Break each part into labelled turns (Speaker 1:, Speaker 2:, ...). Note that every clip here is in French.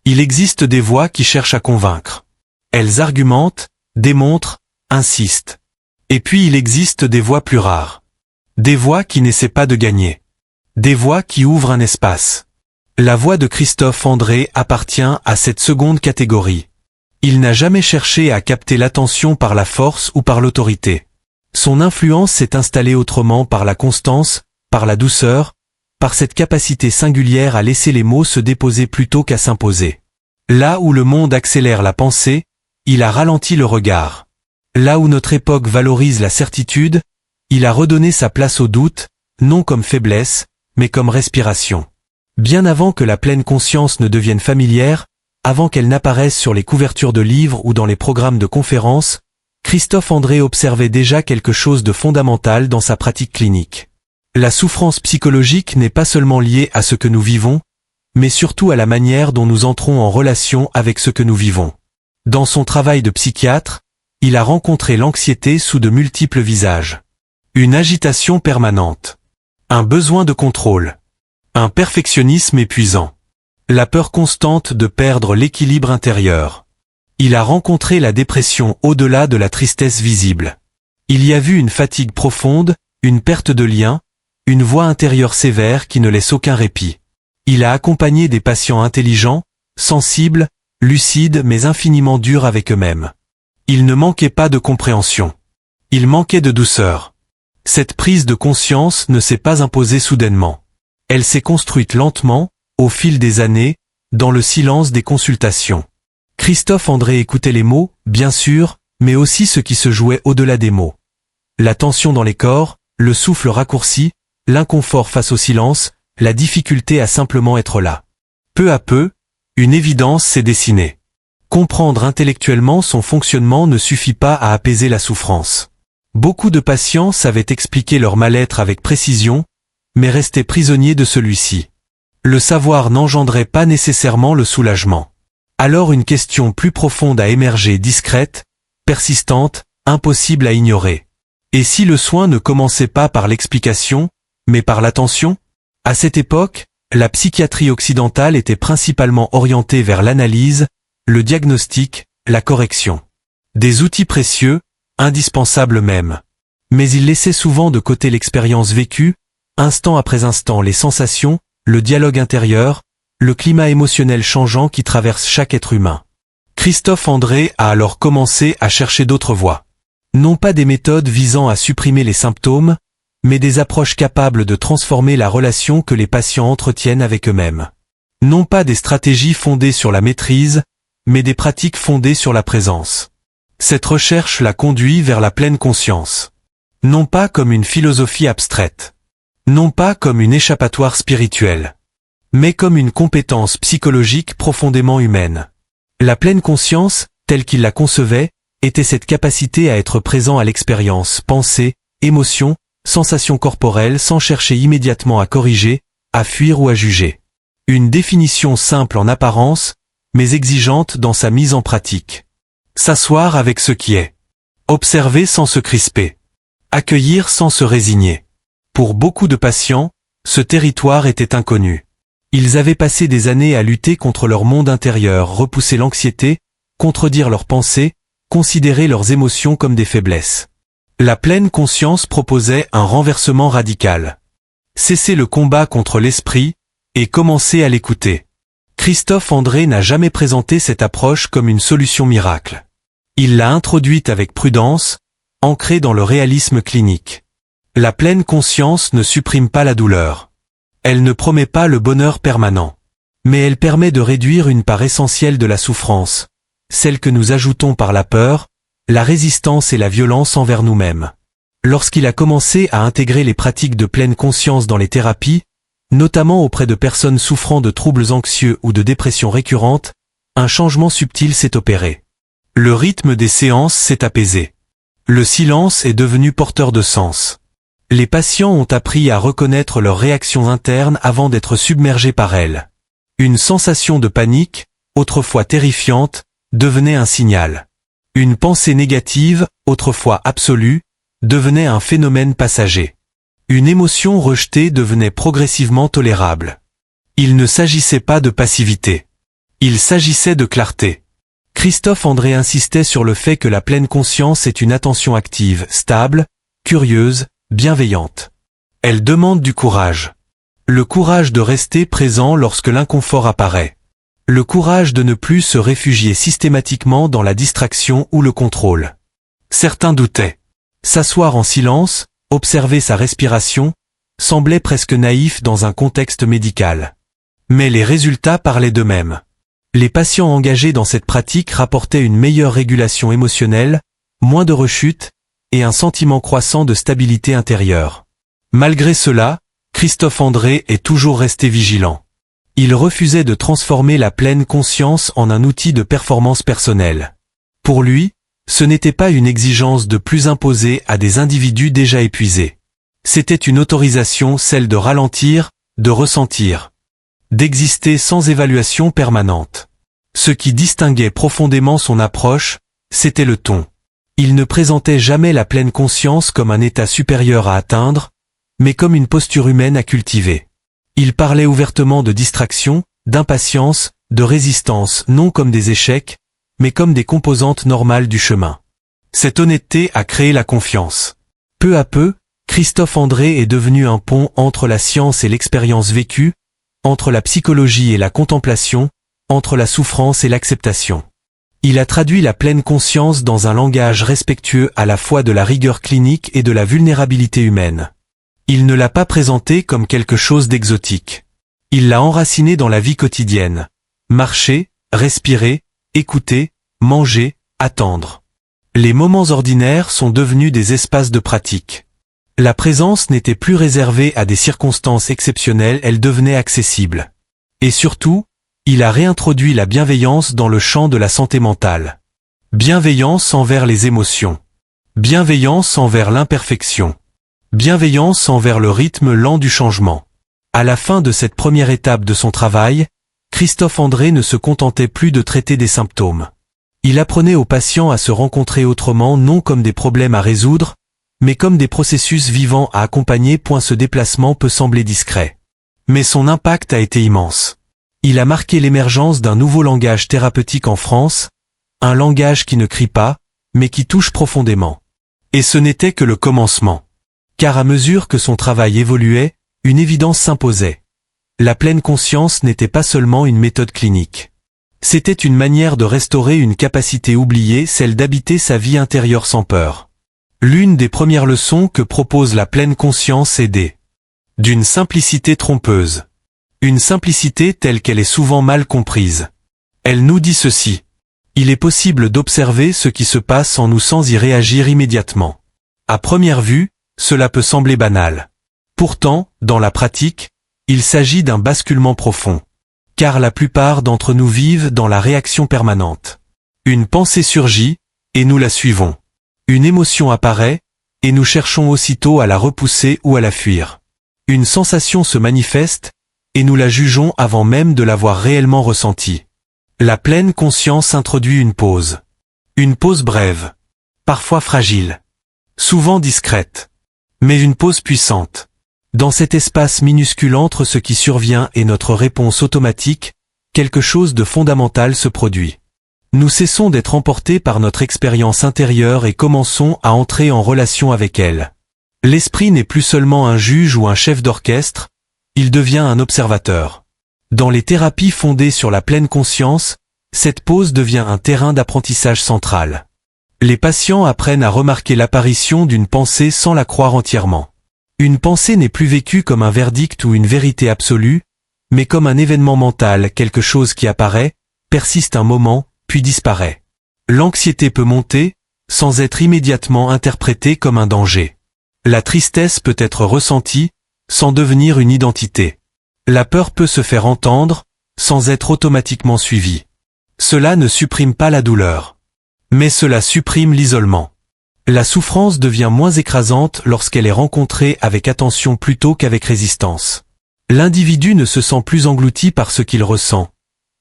Speaker 1: Il existe des voix qui cherchent à convaincre. Elles argumentent, démontrent, insistent. Et puis il existe des voix plus rares. Des voix qui n'essaient pas de gagner. Des voix qui ouvrent un espace. La voix de Christophe André appartient à cette seconde catégorie. Il n'a jamais cherché à capter l'attention par la force ou par l'autorité. Son influence s'est installée autrement par la constance, par la douceur, par cette capacité singulière à laisser les mots se déposer plutôt qu'à s'imposer. Là où le monde accélère la pensée, il a ralenti le regard. Là où notre époque valorise la certitude, il a redonné sa place au doute, non comme faiblesse, mais comme respiration. Bien avant que la pleine conscience ne devienne familière, avant qu'elle n'apparaisse sur les couvertures de livres ou dans les programmes de conférences, Christophe André observait déjà quelque chose de fondamental dans sa pratique clinique. La souffrance psychologique n'est pas seulement liée à ce que nous vivons, mais surtout à la manière dont nous entrons en relation avec ce que nous vivons. Dans son travail de psychiatre, il a rencontré l'anxiété sous de multiples visages. Une agitation permanente. Un besoin de contrôle. Un perfectionnisme épuisant. La peur constante de perdre l'équilibre intérieur. Il a rencontré la dépression au-delà de la tristesse visible. Il y a vu une fatigue profonde, une perte de lien, une voix intérieure sévère qui ne laisse aucun répit. Il a accompagné des patients intelligents, sensibles, lucides mais infiniment durs avec eux-mêmes. Il ne manquait pas de compréhension. Il manquait de douceur. Cette prise de conscience ne s'est pas imposée soudainement. Elle s'est construite lentement, au fil des années, dans le silence des consultations. Christophe André écoutait les mots, bien sûr, mais aussi ce qui se jouait au-delà des mots. La tension dans les corps, le souffle raccourci, l'inconfort face au silence, la difficulté à simplement être là. Peu à peu, une évidence s'est dessinée. Comprendre intellectuellement son fonctionnement ne suffit pas à apaiser la souffrance. Beaucoup de patients savaient expliquer leur mal-être avec précision, mais restaient prisonniers de celui-ci. Le savoir n'engendrait pas nécessairement le soulagement. Alors une question plus profonde a émergé, discrète, persistante, impossible à ignorer. Et si le soin ne commençait pas par l'explication, mais par l'attention? À cette époque, la psychiatrie occidentale était principalement orientée vers l'analyse, le diagnostic, la correction. Des outils précieux, indispensables même. Mais il laissait souvent de côté l'expérience vécue, instant après instant les sensations, le dialogue intérieur, le climat émotionnel changeant qui traverse chaque être humain. Christophe André a alors commencé à chercher d'autres voies. Non pas des méthodes visant à supprimer les symptômes, mais des approches capables de transformer la relation que les patients entretiennent avec eux-mêmes. Non pas des stratégies fondées sur la maîtrise, mais des pratiques fondées sur la présence. Cette recherche l'a conduit vers la pleine conscience. Non pas comme une philosophie abstraite. Non pas comme une échappatoire spirituelle. Mais comme une compétence psychologique profondément humaine. La pleine conscience, telle qu'il la concevait, était cette capacité à être présent à l'expérience, pensée, émotion, sensation corporelle sans chercher immédiatement à corriger, à fuir ou à juger. Une définition simple en apparence, mais exigeante dans sa mise en pratique. S'asseoir avec ce qui est. Observer sans se crisper. Accueillir sans se résigner. Pour beaucoup de patients, ce territoire était inconnu. Ils avaient passé des années à lutter contre leur monde intérieur, repousser l'anxiété, contredire leurs pensées, considérer leurs émotions comme des faiblesses. La pleine conscience proposait un renversement radical. Cesser le combat contre l'esprit, et commencer à l'écouter. Christophe André n'a jamais présenté cette approche comme une solution miracle. Il l'a introduite avec prudence, ancrée dans le réalisme clinique. La pleine conscience ne supprime pas la douleur. Elle ne promet pas le bonheur permanent. Mais elle permet de réduire une part essentielle de la souffrance, celle que nous ajoutons par la peur, la résistance et la violence envers nous-mêmes. Lorsqu'il a commencé à intégrer les pratiques de pleine conscience dans les thérapies, notamment auprès de personnes souffrant de troubles anxieux ou de dépression récurrente, un changement subtil s'est opéré. Le rythme des séances s'est apaisé. Le silence est devenu porteur de sens. Les patients ont appris à reconnaître leurs réactions internes avant d'être submergés par elles. Une sensation de panique, autrefois terrifiante, devenait un signal. Une pensée négative, autrefois absolue, devenait un phénomène passager. Une émotion rejetée devenait progressivement tolérable. Il ne s'agissait pas de passivité. Il s'agissait de clarté. Christophe André insistait sur le fait que la pleine conscience est une attention active, stable, curieuse, bienveillante. Elle demande du courage. Le courage de rester présent lorsque l'inconfort apparaît. Le courage de ne plus se réfugier systématiquement dans la distraction ou le contrôle. Certains doutaient. S'asseoir en silence, observer sa respiration, semblait presque naïf dans un contexte médical. Mais les résultats parlaient d'eux-mêmes. Les patients engagés dans cette pratique rapportaient une meilleure régulation émotionnelle, moins de rechutes, et un sentiment croissant de stabilité intérieure. Malgré cela, Christophe André est toujours resté vigilant. Il refusait de transformer la pleine conscience en un outil de performance personnelle. Pour lui, ce n'était pas une exigence de plus imposée à des individus déjà épuisés. C'était une autorisation, celle de ralentir, de ressentir, d'exister sans évaluation permanente. Ce qui distinguait profondément son approche, c'était le ton. Il ne présentait jamais la pleine conscience comme un état supérieur à atteindre, mais comme une posture humaine à cultiver. Il parlait ouvertement de distraction, d'impatience, de résistance, non comme des échecs, mais comme des composantes normales du chemin. Cette honnêteté a créé la confiance. Peu à peu, Christophe André est devenu un pont entre la science et l'expérience vécue, entre la psychologie et la contemplation, entre la souffrance et l'acceptation. Il a traduit la pleine conscience dans un langage respectueux à la fois de la rigueur clinique et de la vulnérabilité humaine. Il ne l'a pas présenté comme quelque chose d'exotique. Il l'a enraciné dans la vie quotidienne. Marcher, respirer, écouter, manger, attendre. Les moments ordinaires sont devenus des espaces de pratique. La présence n'était plus réservée à des circonstances exceptionnelles, elle devenait accessible. Et surtout, il a réintroduit la bienveillance dans le champ de la santé mentale. Bienveillance envers les émotions. Bienveillance envers l'imperfection. Bienveillance envers le rythme lent du changement. À la fin de cette première étape de son travail, Christophe André ne se contentait plus de traiter des symptômes. Il apprenait aux patients à se rencontrer autrement, non comme des problèmes à résoudre, mais comme des processus vivants à accompagner. Ce déplacement peut sembler discret. Mais son impact a été immense. Il a marqué l'émergence d'un nouveau langage thérapeutique en France, un langage qui ne crie pas, mais qui touche profondément. Et ce n'était que le commencement. Car à mesure que son travail évoluait, une évidence s'imposait. La pleine conscience n'était pas seulement une méthode clinique. C'était une manière de restaurer une capacité oubliée, celle d'habiter sa vie intérieure sans peur. L'une des premières leçons que propose la pleine conscience est d'une simplicité trompeuse. Une simplicité telle qu'elle est souvent mal comprise. Elle nous dit ceci. Il est possible d'observer ce qui se passe en nous sans y réagir immédiatement. À première vue, cela peut sembler banal. Pourtant, dans la pratique, il s'agit d'un basculement profond. Car la plupart d'entre nous vivent dans la réaction permanente. Une pensée surgit, et nous la suivons. Une émotion apparaît, et nous cherchons aussitôt à la repousser ou à la fuir. Une sensation se manifeste, et nous la jugeons avant même de l'avoir réellement ressentie. La pleine conscience introduit une pause. Une pause brève. Parfois fragile. Souvent discrète. Mais une pause puissante. Dans cet espace minuscule entre ce qui survient et notre réponse automatique, quelque chose de fondamental se produit. Nous cessons d'être emportés par notre expérience intérieure et commençons à entrer en relation avec elle. L'esprit n'est plus seulement un juge ou un chef d'orchestre, il devient un observateur. Dans les thérapies fondées sur la pleine conscience, cette pause devient un terrain d'apprentissage central. Les patients apprennent à remarquer l'apparition d'une pensée sans la croire entièrement. Une pensée n'est plus vécue comme un verdict ou une vérité absolue, mais comme un événement mental, quelque chose qui apparaît, persiste un moment, puis disparaît. L'anxiété peut monter, sans être immédiatement interprétée comme un danger. La tristesse peut être ressentie, sans devenir une identité. La peur peut se faire entendre, sans être automatiquement suivie. Cela ne supprime pas la douleur. Mais cela supprime l'isolement. La souffrance devient moins écrasante lorsqu'elle est rencontrée avec attention plutôt qu'avec résistance. L'individu ne se sent plus englouti par ce qu'il ressent.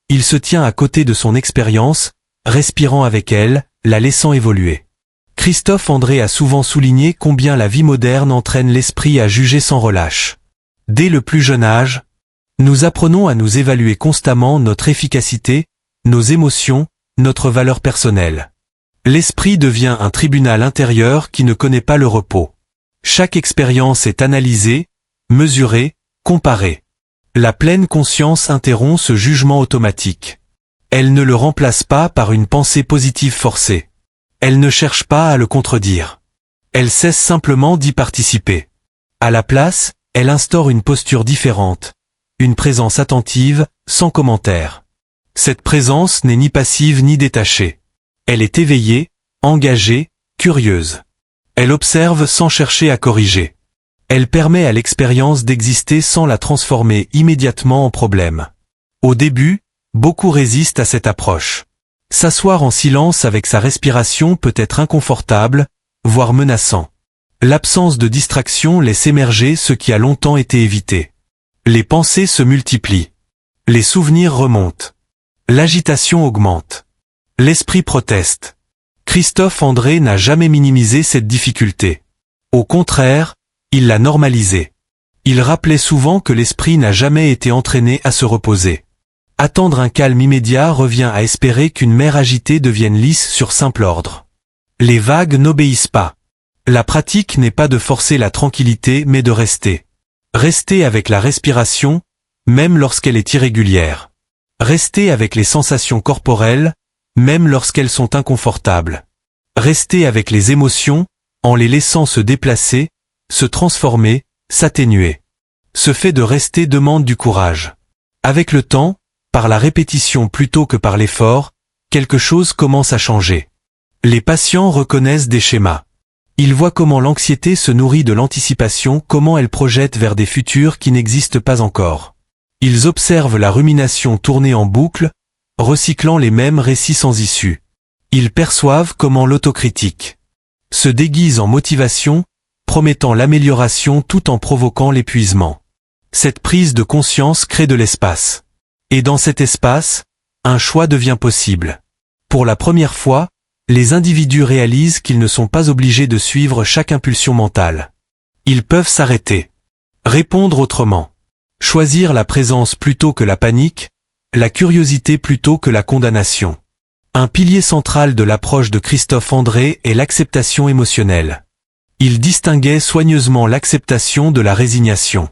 Speaker 1: Il se tient à côté de son expérience, respirant avec elle, la laissant évoluer. Christophe André a souvent souligné combien la vie moderne entraîne l'esprit à juger sans relâche. Dès le plus jeune âge, nous apprenons à nous évaluer constamment notre efficacité, nos émotions, notre valeur personnelle. L'esprit devient un tribunal intérieur qui ne connaît pas le repos. Chaque expérience est analysée, mesurée, comparée. La pleine conscience interrompt ce jugement automatique. Elle ne le remplace pas par une pensée positive forcée. Elle ne cherche pas à le contredire. Elle cesse simplement d'y participer. À la place, elle instaure une posture différente, une présence attentive, sans commentaire. Cette présence n'est ni passive ni détachée. Elle est éveillée, engagée, curieuse. Elle observe sans chercher à corriger. Elle permet à l'expérience d'exister sans la transformer immédiatement en problème. Au début, beaucoup résistent à cette approche. S'asseoir en silence avec sa respiration peut être inconfortable, voire menaçant. L'absence de distraction laisse émerger ce qui a longtemps été évité. Les pensées se multiplient. Les souvenirs remontent. L'agitation augmente. L'esprit proteste. Christophe André n'a jamais minimisé cette difficulté. Au contraire, il l'a normalisée. Il rappelait souvent que l'esprit n'a jamais été entraîné à se reposer. Attendre un calme immédiat revient à espérer qu'une mer agitée devienne lisse sur simple ordre. Les vagues n'obéissent pas. La pratique n'est pas de forcer la tranquillité mais de rester. Rester avec la respiration, même lorsqu'elle est irrégulière. Rester avec les sensations corporelles, même lorsqu'elles sont inconfortables. Rester avec les émotions, en les laissant se déplacer, se transformer, s'atténuer. Ce fait de rester demande du courage. Avec le temps, par la répétition plutôt que par l'effort, quelque chose commence à changer. Les patients reconnaissent des schémas. Ils voient comment l'anxiété se nourrit de l'anticipation, comment elle projette vers des futurs qui n'existent pas encore. Ils observent la rumination tourner en boucle, recyclant les mêmes récits sans issue. Ils perçoivent comment l'autocritique se déguise en motivation, promettant l'amélioration tout en provoquant l'épuisement. Cette prise de conscience crée de l'espace. Et dans cet espace, un choix devient possible. Pour la première fois, les individus réalisent qu'ils ne sont pas obligés de suivre chaque impulsion mentale. Ils peuvent s'arrêter. Répondre autrement. Choisir la présence plutôt que la panique, la curiosité plutôt que la condamnation. Un pilier central de l'approche de Christophe André est l'acceptation émotionnelle. Il distinguait soigneusement l'acceptation de la résignation.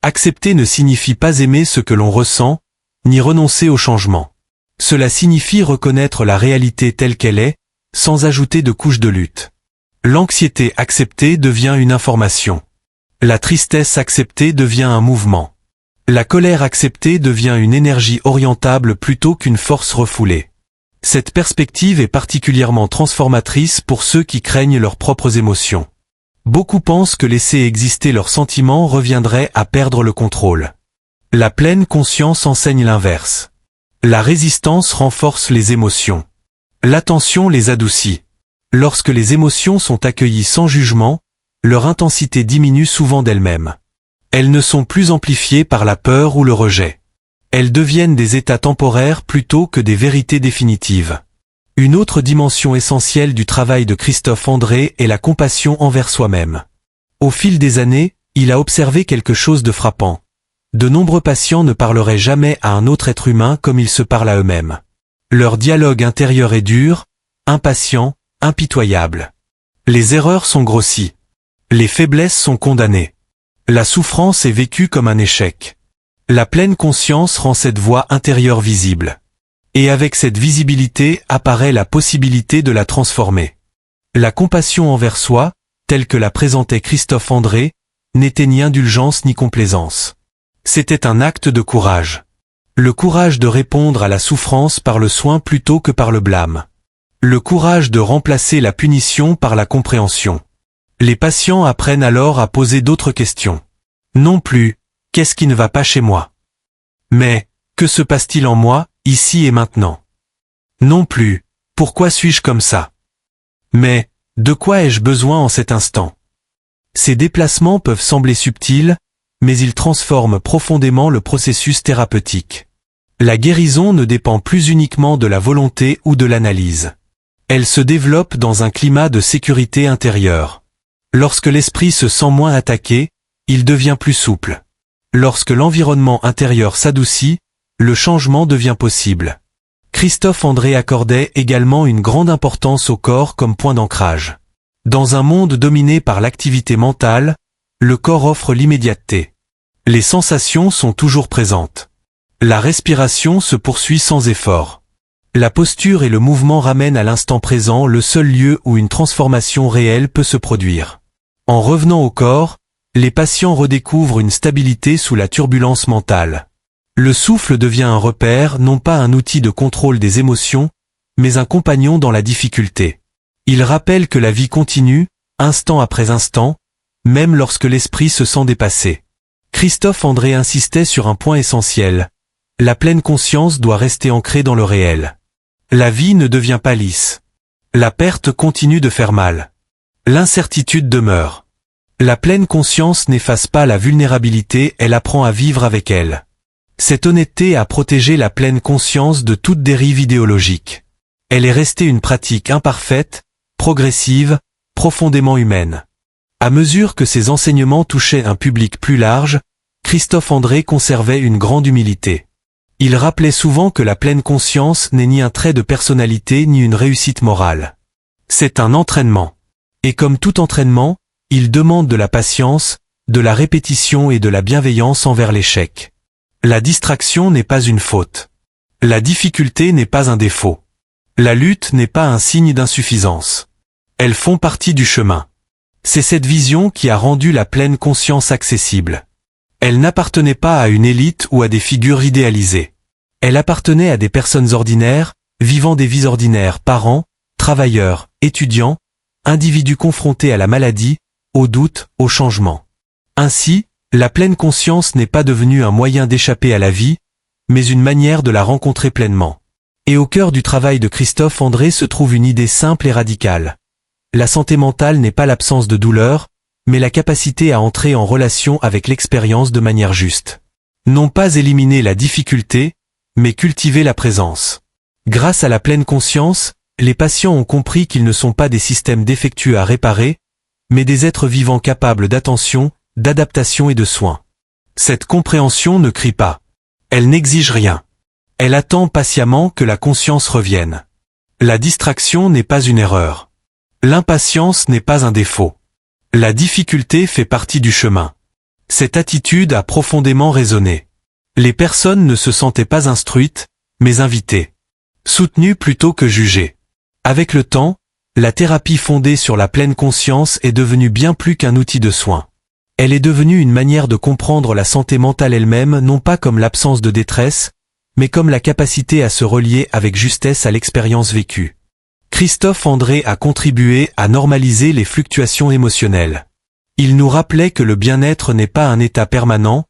Speaker 1: Accepter ne signifie pas aimer ce que l'on ressent, ni renoncer au changement. Cela signifie reconnaître la réalité telle qu'elle est, sans ajouter de couches de lutte. L'anxiété acceptée devient une information. La tristesse acceptée devient un mouvement. La colère acceptée devient une énergie orientable plutôt qu'une force refoulée. Cette perspective est particulièrement transformatrice pour ceux qui craignent leurs propres émotions. Beaucoup pensent que laisser exister leurs sentiments reviendrait à perdre le contrôle. La pleine conscience enseigne l'inverse. La résistance renforce les émotions. L'attention les adoucit. Lorsque les émotions sont accueillies sans jugement, leur intensité diminue souvent d'elle-même. Elles ne sont plus amplifiées par la peur ou le rejet. Elles deviennent des états temporaires plutôt que des vérités définitives. Une autre dimension essentielle du travail de Christophe André est la compassion envers soi-même. Au fil des années, il a observé quelque chose de frappant. De nombreux patients ne parleraient jamais à un autre être humain comme ils se parlent à eux-mêmes. Leur dialogue intérieur est dur, impatient, impitoyable. Les erreurs sont grossies. Les faiblesses sont condamnées. La souffrance est vécue comme un échec. La pleine conscience rend cette voix intérieure visible. Et avec cette visibilité apparaît la possibilité de la transformer. La compassion envers soi, telle que la présentait Christophe André, n'était ni indulgence ni complaisance. C'était un acte de courage. Le courage de répondre à la souffrance par le soin plutôt que par le blâme. Le courage de remplacer la punition par la compréhension. Les patients apprennent alors à poser d'autres questions. Non plus, qu'est-ce qui ne va pas chez moi? Mais, que se passe-t-il en moi, ici et maintenant? Non plus, pourquoi suis-je comme ça? Mais, de quoi ai-je besoin en cet instant? Ces déplacements peuvent sembler subtils, mais ils transforment profondément le processus thérapeutique. La guérison ne dépend plus uniquement de la volonté ou de l'analyse. Elle se développe dans un climat de sécurité intérieure. Lorsque l'esprit se sent moins attaqué, il devient plus souple. Lorsque l'environnement intérieur s'adoucit, le changement devient possible. Christophe André accordait également une grande importance au corps comme point d'ancrage. Dans un monde dominé par l'activité mentale, le corps offre l'immédiateté. Les sensations sont toujours présentes. La respiration se poursuit sans effort. La posture et le mouvement ramènent à l'instant présent, le seul lieu où une transformation réelle peut se produire. En revenant au corps, les patients redécouvrent une stabilité sous la turbulence mentale. Le souffle devient un repère, non pas un outil de contrôle des émotions, mais un compagnon dans la difficulté. Il rappelle que la vie continue, instant après instant, même lorsque l'esprit se sent dépassé. Christophe André insistait sur un point essentiel. La pleine conscience doit rester ancrée dans le réel. La vie ne devient pas lisse. La perte continue de faire mal. L'incertitude demeure. La pleine conscience n'efface pas la vulnérabilité, elle apprend à vivre avec elle. Cette honnêteté a protégé la pleine conscience de toute dérive idéologique. Elle est restée une pratique imparfaite, progressive, profondément humaine. À mesure que ses enseignements touchaient un public plus large, Christophe André conservait une grande humilité. Il rappelait souvent que la pleine conscience n'est ni un trait de personnalité ni une réussite morale. C'est un entraînement. Et comme tout entraînement, il demande de la patience, de la répétition et de la bienveillance envers l'échec. La distraction n'est pas une faute. La difficulté n'est pas un défaut. La lutte n'est pas un signe d'insuffisance. Elles font partie du chemin. C'est cette vision qui a rendu la pleine conscience accessible. Elle n'appartenait pas à une élite ou à des figures idéalisées. Elle appartenait à des personnes ordinaires, vivant des vies ordinaires, parents, travailleurs, étudiants, individus confrontés à la maladie, au doute, au changement. Ainsi, la pleine conscience n'est pas devenue un moyen d'échapper à la vie, mais une manière de la rencontrer pleinement. Et au cœur du travail de Christophe André se trouve une idée simple et radicale. La santé mentale n'est pas l'absence de douleur, mais la capacité à entrer en relation avec l'expérience de manière juste. Non pas éliminer la difficulté, mais cultiver la présence. Grâce à la pleine conscience, les patients ont compris qu'ils ne sont pas des systèmes défectueux à réparer, mais des êtres vivants capables d'attention, d'adaptation et de soins. Cette compréhension ne crie pas. Elle n'exige rien. Elle attend patiemment que la conscience revienne. La distraction n'est pas une erreur. L'impatience n'est pas un défaut. La difficulté fait partie du chemin. Cette attitude a profondément résonné. Les personnes ne se sentaient pas instruites, mais invitées. Soutenues plutôt que jugées. Avec le temps, la thérapie fondée sur la pleine conscience est devenue bien plus qu'un outil de soin. Elle est devenue une manière de comprendre la santé mentale elle-même, non pas comme l'absence de détresse, mais comme la capacité à se relier avec justesse à l'expérience vécue. Christophe André a contribué à normaliser les fluctuations émotionnelles. Il nous rappelait que le bien-être n'est pas un état permanent,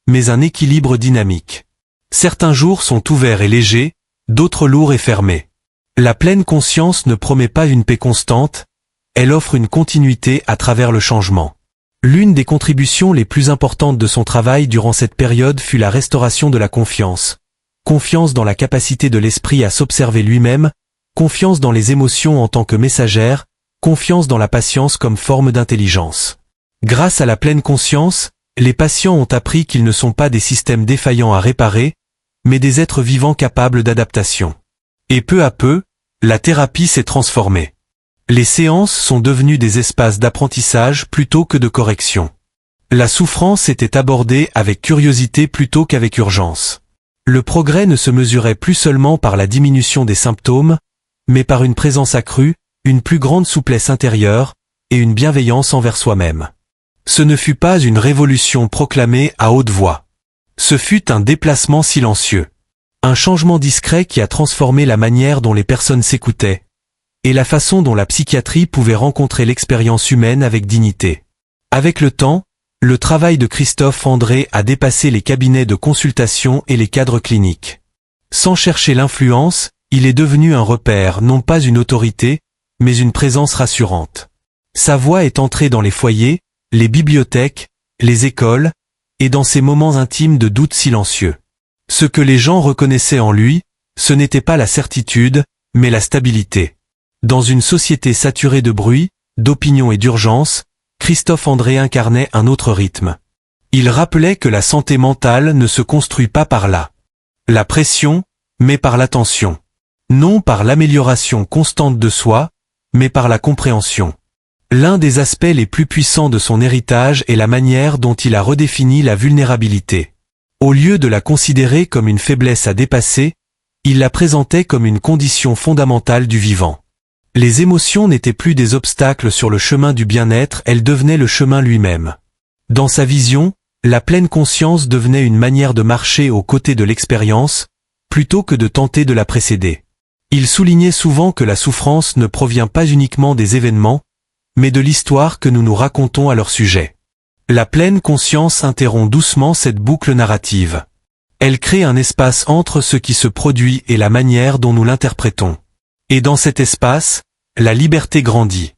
Speaker 1: mais un équilibre dynamique. Certains jours sont ouverts et légers, d'autres lourds et fermés. La pleine conscience ne promet pas une paix constante, elle offre une continuité à travers le changement. L'une des contributions les plus importantes de son travail durant cette période fut la restauration de la confiance. Confiance dans la capacité de l'esprit à s'observer lui-même, confiance dans les émotions en tant que messagères, confiance dans la patience comme forme d'intelligence. Grâce à la pleine conscience, les patients ont appris qu'ils ne sont pas des systèmes défaillants à réparer, mais des êtres vivants capables d'adaptation. Et peu à peu, la thérapie s'est transformée. Les séances sont devenues des espaces d'apprentissage plutôt que de correction. La souffrance était abordée avec curiosité plutôt qu'avec urgence. Le progrès ne se mesurait plus seulement par la diminution des symptômes, mais par une présence accrue, une plus grande souplesse intérieure, et une bienveillance envers soi-même. Ce ne fut pas une révolution proclamée à haute voix. Ce fut un déplacement silencieux. Un changement discret qui a transformé la manière dont les personnes s'écoutaient, et la façon dont la psychiatrie pouvait rencontrer l'expérience humaine avec dignité. Avec le temps, le travail de Christophe André a dépassé les cabinets de consultation et les cadres cliniques. Sans chercher l'influence, il est devenu un repère, non pas une autorité, mais une présence rassurante. Sa voix est entrée dans les foyers, les bibliothèques, les écoles, et dans ces moments intimes de doute silencieux. Ce que les gens reconnaissaient en lui, ce n'était pas la certitude, mais la stabilité. Dans une société saturée de bruit, d'opinion et d'urgence, Christophe André incarnait un autre rythme. Il rappelait que la santé mentale ne se construit pas par la pression, mais par l'attention. Non par l'amélioration constante de soi, mais par la compréhension. L'un des aspects les plus puissants de son héritage est la manière dont il a redéfini la vulnérabilité. Au lieu de la considérer comme une faiblesse à dépasser, il la présentait comme une condition fondamentale du vivant. Les émotions n'étaient plus des obstacles sur le chemin du bien-être, elles devenaient le chemin lui-même. Dans sa vision, la pleine conscience devenait une manière de marcher aux côtés de l'expérience, plutôt que de tenter de la précéder. Il soulignait souvent que la souffrance ne provient pas uniquement des événements, mais de l'histoire que nous nous racontons à leur sujet. La pleine conscience interrompt doucement cette boucle narrative. Elle crée un espace entre ce qui se produit et la manière dont nous l'interprétons. Et dans cet espace, la liberté grandit.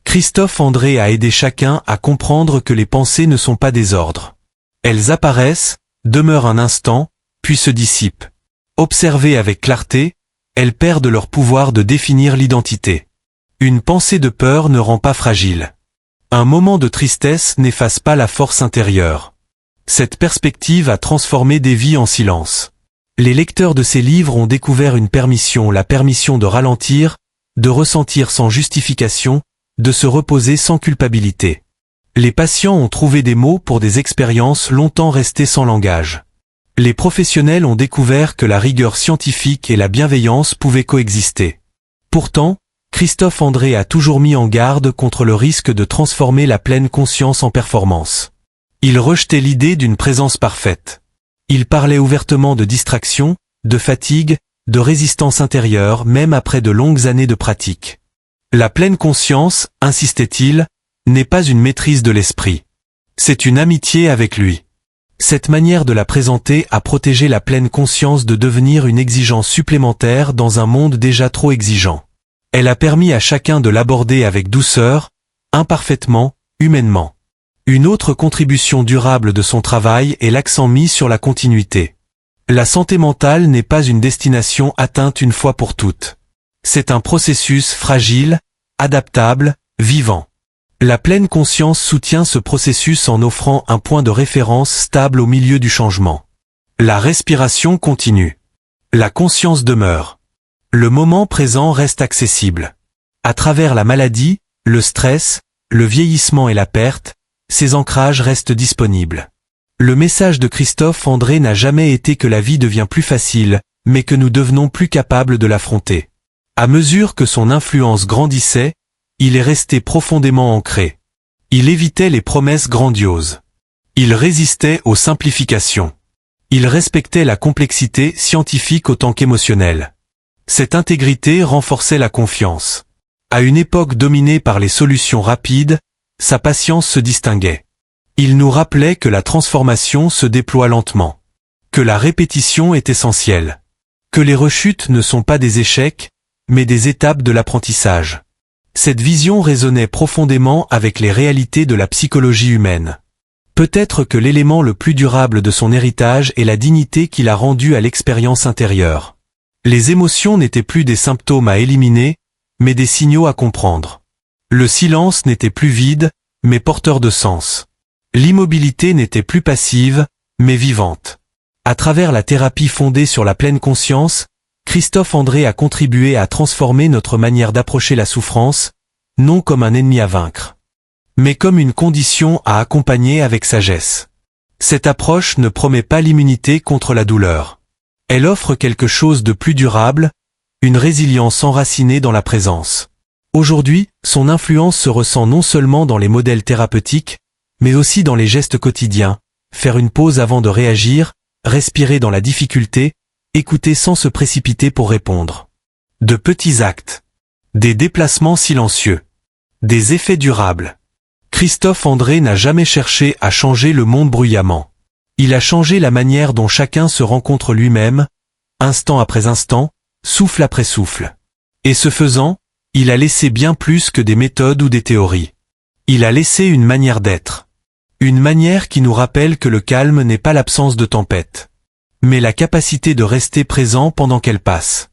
Speaker 1: Christophe André a aidé chacun à comprendre que les pensées ne sont pas des ordres. Elles apparaissent, demeurent un instant, puis se dissipent. Observées avec clarté, elles perdent leur pouvoir de définir l'identité. Une pensée de peur ne rend pas fragile. Un moment de tristesse n'efface pas la force intérieure. Cette perspective a transformé des vies en silence. Les lecteurs de ces livres ont découvert une permission, la permission de ralentir, de ressentir sans justification, de se reposer sans culpabilité. Les patients ont trouvé des mots pour des expériences longtemps restées sans langage. Les professionnels ont découvert que la rigueur scientifique et la bienveillance pouvaient coexister. Pourtant, Christophe André a toujours mis en garde contre le risque de transformer la pleine conscience en performance. Il rejetait l'idée d'une présence parfaite. Il parlait ouvertement de distraction, de fatigue, de résistance intérieure même après de longues années de pratique. La pleine conscience, insistait-il, n'est pas une maîtrise de l'esprit. C'est une amitié avec lui. Cette manière de la présenter a protégé la pleine conscience de devenir une exigence supplémentaire dans un monde déjà trop exigeant. Elle a permis à chacun de l'aborder avec douceur, imparfaitement, humainement. Une autre contribution durable de son travail est l'accent mis sur la continuité. La santé mentale n'est pas une destination atteinte une fois pour toutes. C'est un processus fragile, adaptable, vivant. La pleine conscience soutient ce processus en offrant un point de référence stable au milieu du changement. La respiration continue. La conscience demeure. Le moment présent reste accessible. À travers la maladie, le stress, le vieillissement et la perte, ces ancrages restent disponibles. Le message de Christophe André n'a jamais été que la vie devient plus facile, mais que nous devenons plus capables de l'affronter. À mesure que son influence grandissait, il est resté profondément ancré. Il évitait les promesses grandioses. Il résistait aux simplifications. Il respectait la complexité scientifique autant qu'émotionnelle. Cette intégrité renforçait la confiance. À une époque dominée par les solutions rapides, sa patience se distinguait. Il nous rappelait que la transformation se déploie lentement, que la répétition est essentielle, que les rechutes ne sont pas des échecs, mais des étapes de l'apprentissage. Cette vision résonnait profondément avec les réalités de la psychologie humaine. Peut-être que l'élément le plus durable de son héritage est la dignité qu'il a rendue à l'expérience intérieure. Les émotions n'étaient plus des symptômes à éliminer, mais des signaux à comprendre. Le silence n'était plus vide, mais porteur de sens. L'immobilité n'était plus passive, mais vivante. À travers la thérapie fondée sur la pleine conscience, Christophe André a contribué à transformer notre manière d'approcher la souffrance, non comme un ennemi à vaincre, mais comme une condition à accompagner avec sagesse. Cette approche ne promet pas l'immunité contre la douleur. Elle offre quelque chose de plus durable, une résilience enracinée dans la présence. Aujourd'hui, son influence se ressent non seulement dans les modèles thérapeutiques, mais aussi dans les gestes quotidiens, faire une pause avant de réagir, respirer dans la difficulté, écouter sans se précipiter pour répondre. De petits actes. Des déplacements silencieux. Des effets durables. Christophe André n'a jamais cherché à changer le monde bruyamment. Il a changé la manière dont chacun se rencontre lui-même, instant après instant, souffle après souffle. Et ce faisant, il a laissé bien plus que des méthodes ou des théories. Il a laissé une manière d'être. Une manière qui nous rappelle que le calme n'est pas l'absence de tempête, mais la capacité de rester présent pendant qu'elle passe.